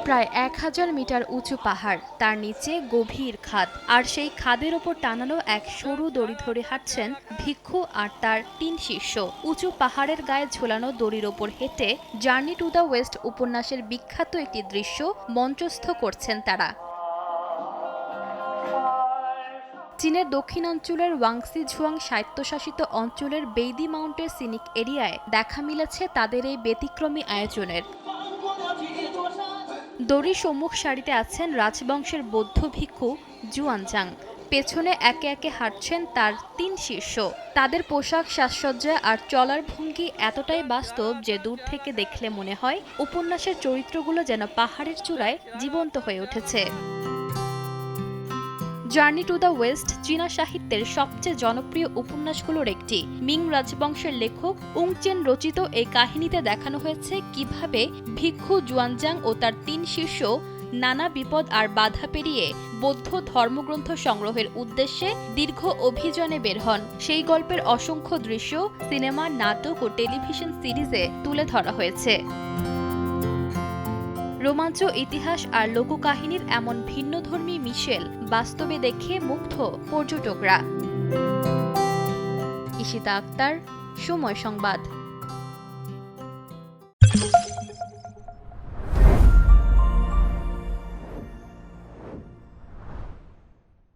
প্রায় ১,০০০ মিটার উঁচু পাহাড়, তার নিচে গভীর খাদ, আর সেই খাদের ওপর টানানো এক সরু দড়ি ধরে হাঁটছেন ভিক্ষু আর তার ৩ শিষ্য। উঁচু পাহাড়ের গায়ে ঝোলানো দড়ির ওপর হেঁটে জার্নি টু দ্য ওয়েস্ট উপন্যাসের বিখ্যাত একটি দৃশ্য মঞ্চস্থ করছেন তারা। চীনের দক্ষিণাঞ্চলের ওয়াংসি ঝুয়াং স্বায়ত্তশাসিত অঞ্চলের বেইদি মাউন্টের সিনিক এরিয়ায় দেখা মিলেছে তাদের এই ব্যতিক্রমী আয়োজনের। দড়ির সম্মুখ সারিতে আছেন রাজবংশের বৌদ্ধ ভিক্ষু জুয়ানজাং। পেছনে একে একে হাঁটছেন তার ৩ শিষ্য। তাদের পোশাক, সাজসজ্জা আর চলার ভঙ্গি এতটাই বাস্তব যে দূর থেকে দেখলে মনে হয় উপন্যাসের চরিত্রগুলো যেন পাহাড়ের চূড়ায় জীবন্ত হয়ে উঠেছে। জার্নি টু দ্য ওয়েস্ট চীনা সাহিত্যের সবচেয়ে জনপ্রিয় উপন্যাসগুলোর একটি। মিং রাজবংশের লেখক উংচেন রচিত এই কাহিনীতে দেখানো হয়েছে কিভাবে ভিক্ষু জুয়ানজাং ও তার ৩ শিষ্য নানা বিপদ আর বাধা পেরিয়ে বৌদ্ধ ধর্মগ্রন্থ সংগ্রহের উদ্দেশ্যে দীর্ঘ অভিযানে বের হন। সেই গল্পের অসংখ্য দৃশ্য সিনেমা, নাটক ও টেলিভিশন সিরিজে তুলে ধরা হয়েছে। রোমাঞ্চ, ইতিহাস আর লোককাহিনীর এমন ভিন্নধর্মী মিশেল বাস্তবে দেখে মুগ্ধ পর্যটকরা। ঈশিতা আক্তার, সময় সংবাদ।